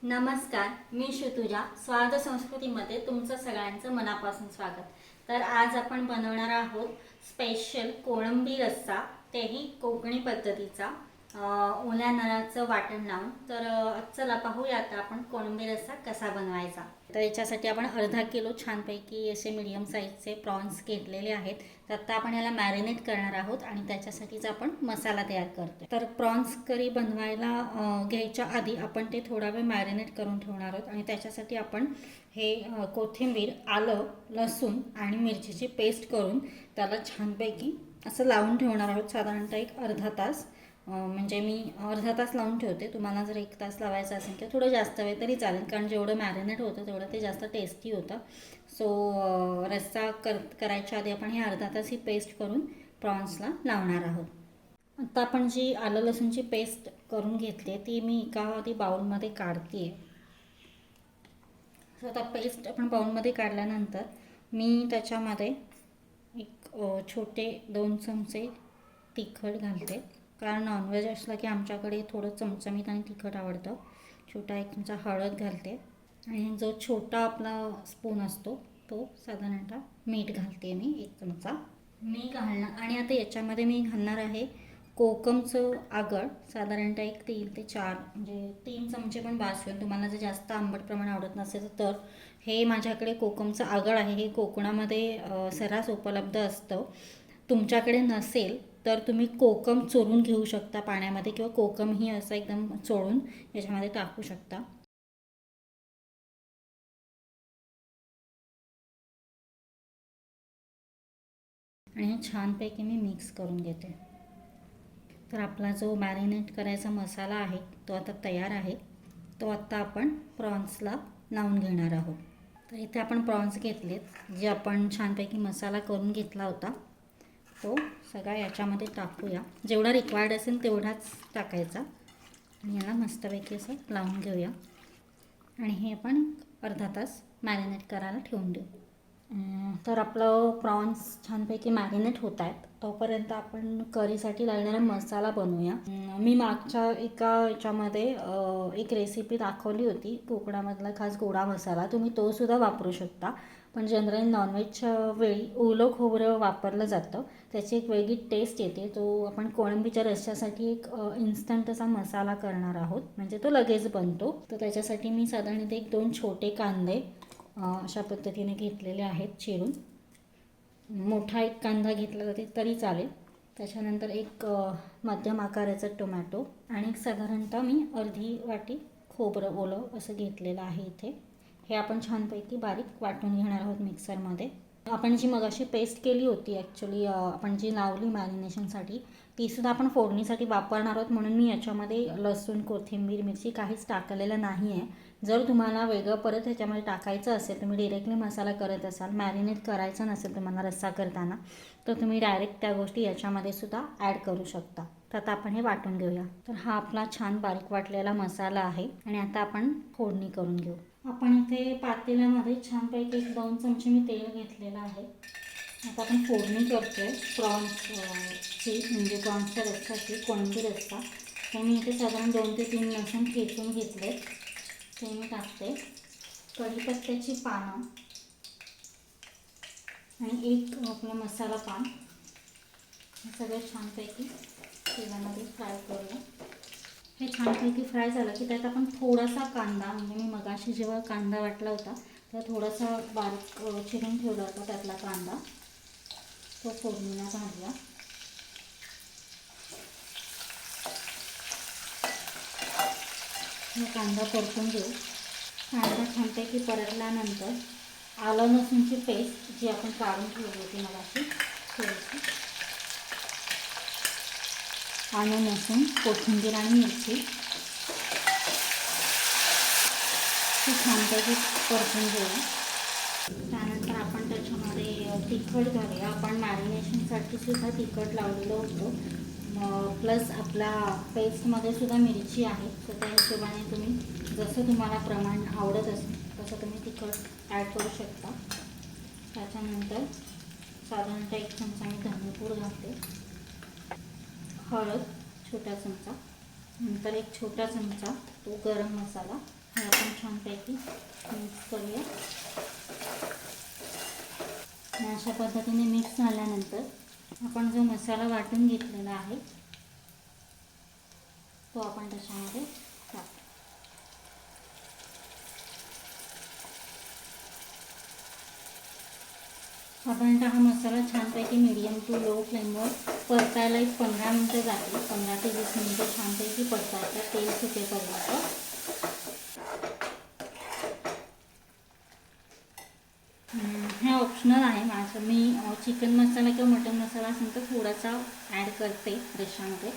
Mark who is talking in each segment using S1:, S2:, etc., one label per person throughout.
S1: नमस्कार, मी तुझ्या स्वाद संस्कृतीमध्ये तुमचं सगळ्यांचं मनापासून स्वागत। तर आज आपण बनवणार आहोत स्पेशल कोळंबी रस्सा, तेही कोकणी पद्धतीचा, ओल्या नारळाचं वाटण लावून। तर चला पाहूया आता आपण कोळंबी रस्सा कसा बनवायचा। तर याच्यासाठी आपण अर्धा किलो छानपैकी असे मीडियम साईजचे प्रॉन्स घेतलेले आहेत। तर आता आपण याला मॅरिनेट करणार आहोत आणि त्याच्यासाठीच आपण मसाला तयार करतो। तर प्रॉन्स करी बनवायला घ्यायच्या आधी आपण ते थोडा वेळ मॅरिनेट करून ठेवणार आहोत आणि त्याच्यासाठी आपण हे कोथिंबीर, आलं, लसूण आणि मिरचीची पेस्ट करून त्याला छानपैकी असं लावून ठेवणार आहोत। साधारणतः एक अर्धा तास, म्हणजे मी अर्धा तास लावून ठेवते। तुम्हाला जर 1 तास लावायचा असेल किंवा थोडं जास्त वेळ तरी चालेल, कारण जेवढं मॅरिनेट होतं तेवढं ते जास्त टेस्टी होतं। सो रस्सा करायच्या आधी आपण हे अर्धा तास ही पेस्ट करून प्रॉन्सला लावणार आहोत। आता आपण जी आलं लसूणची पेस्ट करून घेतली ती मी एका आधी बाउलमध्ये काढते। सो आता पेस्ट आपण बाउलमध्ये काढल्यानंतर मी त्याच्यामध्ये एक छोटे 2 चमचे तिखट घालते, कारण नॉनव्हेज असला की आमच्याकडे थोडं चमचमीत आणि तिखट आवडतं। छोटा 1 चमचा हळद घालते आणि जो छोटा आपला स्पून असतो तो साधारणतः मीठ घालते मी 1 चमचा मी घालणार। आणि आता याच्यामध्ये मी घालणार आहे कोकमचं आगळ, साधारणतः एक 3 ते 4 म्हणजे 3 चमचे पण बास होईल। तुम्हाला जर जास्त आंबट प्रमाण आवडत नसेल तर हे माझ्याकडे कोकमचं आगळ आहे, हे कोकणामध्ये सर्रास उपलब्ध असतं। तुमच्याकडे नसेल तर तुम्ही कोकम चोरून घेऊ शकता पाण्यामध्ये, किंवा कोकम ही असं एकदम चोळून याच्यामध्ये टाकू शकता। आणि हे छानपैकी मी मिक्स करून घेते। तर आपला जो मॅरिनेट करायचा मसाला आहे तो आता तयार आहे। तो आता आपण प्रॉन्सला लावून घेणार आहोत। तर इथे आपण प्रॉन्स घेतलेत, जे आपण छानपैकी मसाला करून घेतला होता तो सगळा याच्यामध्ये टाकूया। जेवढा रिक्वायर्ड असेल तेवढाच टाकायचा आणि याला मस्तपैकी असं लावून घेऊया आणि हे आपण अर्धा तास मॅरिनेट करायला ठेवून देऊ। तर आपलं प्रॉन्स छानपैकी मॅरिनेट होत आहेत, तोपर्यंत आपण करीसाठी लागणारा मसाला बनवूया। मी मागच्या एका याच्यामध्ये एक रेसिपी दाखवली होती कोकणामधला खास गोडा मसाला, तुम्ही तो सुद्धा वापरू शकता। पण जनरली नॉनव्हेजच्या वेळी ओलं खोबरं वापरलं जातं, त्याची एक वेगळी टेस्ट येते। तो आपण कोळंबीच्या रश्श्यासाठी एक इन्स्टंट असा मसाला करणार आहोत, म्हणजे तो लगेच बनतो। तर त्याच्यासाठी मी साधारणतः 1-2 छोटे कांदे अशा पद्धतीने घेतलेले आहेत चिरून। मोठा 1 कांदा घेतला तरी चालेल। त्याच्यानंतर एक मध्यम आकाराचा टोमॅटो आणि साधारणतः मी अर्धी वाटी खोबरं ओलं असं घेतलेलं आहे इथे। हे आपण छानपैकी बारीक वाटून घेणार आहोत मिक्सरमध्ये। आपण जी मगाशी पेस्ट केली होती, ॲक्च्युली आपण जी लावली मॅरिनेशनसाठी, तीसुद्धा आपण फोडणीसाठी वापरणार आहोत, म्हणून मी याच्यामध्ये लसूण, कोथिंबीर, मिरची काहीच टाकलेलं नाही आहे। जर तुम्हाला वेगळं परत ह्याच्यामध्ये टाकायचं असेल, तुम्ही डायरेक्टली मसाला करत असाल, मॅरिनेट करायचं नसेल तुम्हाला रस्सा करताना, तर तुम्ही डायरेक्ट त्या गोष्टी याच्यामध्ये सुद्धा ॲड करू शकता। तर आता आपण हे वाटून घेऊया। तर हा आपला छान बारीक वाटलेला मसाला आहे आणि आता आपण फोडणी करून घेऊ। आपण इथे पातेल्यामध्ये छानपैकी 1-2 चमचे मी तेल घेतलेलं आहे। आता आपण फोडणी करतोय प्रॉन्सची, म्हणजे प्रॉन्सच्या रस्स्याची, कोळंबी रस्सा। तर मी इथे साधारण 2 ते 3 लसूण ठेचून घेतले, ते मी टाकते। कढीपत्त्याची पानं आणि 1 आपला मसाला पान, हे सगळं छानपैकी तेलामध्ये फ्राय करूया। हे छानपैकी फ्राय झालं की त्यात आपण थोडासा कांदा, म्हणजे मी मगाशी जेव्हा कांदा वाटला होता तर थोडासा बारीक चिरून ठेवला होता त्यातला कांदा, तो फोडणीला घालूया। कांदा परतून घेऊ। कांदा छानपैकी परतल्यानंतर आलं लसूणची पेस्ट जी आपण काढून ठेवली होती मगाशी, थोडीशी आलं, लसूण, कोथिंबीर आणि मिरची ही छानपैकी परतून घेऊया। त्यानंतर आपण त्याच्यामध्ये तिखट घालूया। आपण मॅरिनेशनसाठी सुद्धा तिखट लावलेलं होतं, प्लस आपल्या पेस्टमध्ये सुद्धा मिरची आहे। तर त्या हिशोबाने तुम्ही जसं तुम्हाला प्रमाण आवडत असेल तसं तुम्ही तिखट ॲड करू शकता। त्याच्यानंतर साधारणतः 1 चमचा मी धनेपूड घालते, हळद छोटा चमचा, नंतर 1 छोटा चमचा तो गरम मसाला हे आपण छानपैकी मिक्स करूया. आणि अशा पद्धतीने मिक्स झाल्यानंतर आपण जो मसाला वाटून घेतलेला आहे तो आपण त्याच्यामध्ये टाकू. साधारणतः हा मसाला छानपैकी मीडियम टू लो फ्लेमवर परतायला एक 15 मिनटं जातील. 15 ते 20 मिनटं छानपैकी परतायचं तेल सुटेपर्यंत. हे ऑप्शनल आहे माझं. मी चिकन मसाला किंवा मटन मसाला असेल तर थोडासा ॲड करते रश्श्यामध्ये.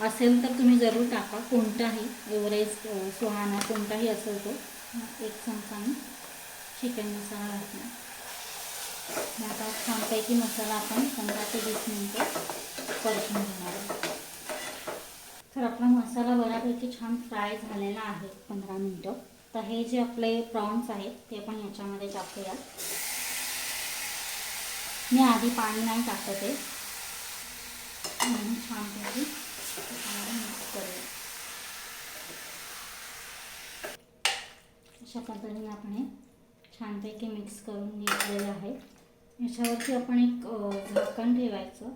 S1: असेल तर तुम्ही जरूर टाका. कोणताही एव्हरेस्ट, सुहाना कोणताही असेल तो. एक चमचा मी चिकन मसाला घातला. आता छानपैकी मसाला आपण 15 ते 20 मिनटं परतून घेणार आहोत. तर आपला मसाला बऱ्यापैकी छान फ्राय झालेला आहे 15 मिनटं. तर हे जे आपले प्रॉन्स आहेत ते आपण याच्यामध्ये टाकूया. मी आधी पाणी नाही टाकत आहे. छानपैकी मिक्स करूया. अशा पद्धतीने आपण हे छानपैकी मिक्स करून घेतलेलं आहे. याच्यावरती आपण एक झाकण ठेवायचं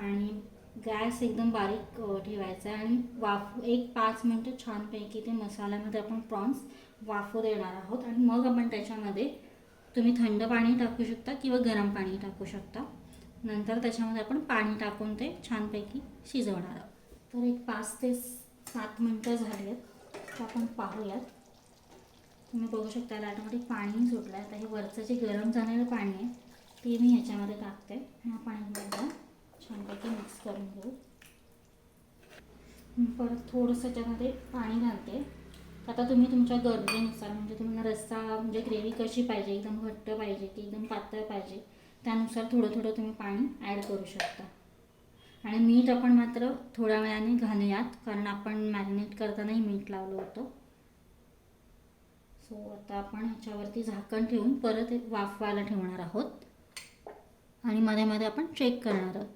S1: आणि गॅस एकदम बारीक ठेवायचा आणि एक 5 मिनटं छानपैकी ते मसाल्यामध्ये आपण प्रॉन्स वाफू देणार आहोत. आणि मग आपण त्याच्यामध्ये तुम्ही थंड पाणी टाकू शकता किंवा गरम पाणी टाकू शकता. नंतर त्याच्यामध्ये आपण पाणी टाकून ते छानपैकी शिजवणार आहोत. तर एक 5 ते 7 मिनटं झाली आहेत. तर आपण पाहूयात. तुम्ही बघू शकता याला ऑटोमॅटिक पाणी सुटलं आहे. आता हे वरचं जे गरम झालेलं पाणी आहे ते मी ह्याच्यामध्ये टाकते. ह्या पाण्यामध्ये छानपैकी मिक्स करून घेऊ. परत थोडंसं त्यामध्ये पाणी घालते. आता तुम्ही तुमच्या गरजेनुसार म्हणजे तुम्हाला रस्सा म्हणजे ग्रेव्ही कशी पाहिजे, एकदम घट्ट पाहिजे की एकदम पातळ पाहिजे, त्यानुसार थोडं थोडं तुम्ही पाणी ॲड करू शकता. आणि मीठ आपण मात्र थोड्या वेळाने घालूयात कारण आपण मॅरिनेट करतानाही मीठ लावलं होतं. सो आता आपण ह्याच्यावरती झाकण ठेवून परत एक वाफवायला ठेवणार आहोत आणि मध्ये मध्ये आपण चेक करणार आहोत.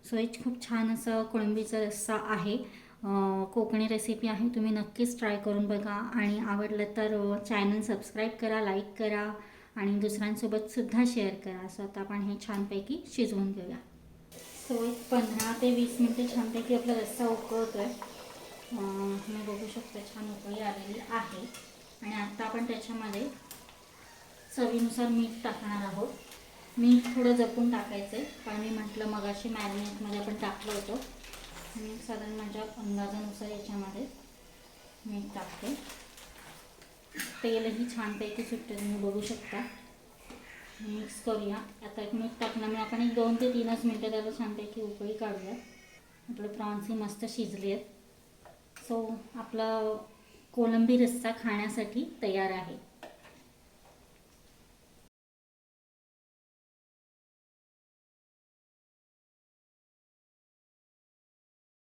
S1: सो एक खूप छान असं कोळंबीचा रस्सा आहे. कोकणी रेसिपी आहे. तुम्ही नक्कीच ट्राय करून बघा आणि आवडलं तर चॅनल सबस्क्राईब करा, लाईक करा आणि दुसऱ्यांसोबतसुद्धा शेअर करा. सो आता आपण हे छानपैकी शिजवून घेऊया. सो एक 15 ते 20 मिनटं छानपैकी आपला रस्सा उकळतो आहे. तुम्ही बघू शकता छान उकळी आलेली आहे. आणि आता आपण त्याच्यामध्ये चवीनुसार मीठ टाकणार आहोत. मीठ थोडं जपून टाकायचं आहे कारण मी म्हटलं मगाशी मॅरिनेटमध्ये आपण टाकलं होतं. मी साधारण माझ्या अंदाजानुसार याच्यामध्ये मीठ टाकते. तेलही छानपैकी सुटते, तुम्ही बघू शकता. मिक्स करूया. आता एक मीठ टाकल्यामुळे आपण एक 2 ते 3 मिनटं त्याला छानपैकी उकळी काढूया. आपले प्रॉन्सही मस्त शिजले आहेत. सो आपला कोलंबी रस्सा खाण्यासाठी तयार आहे.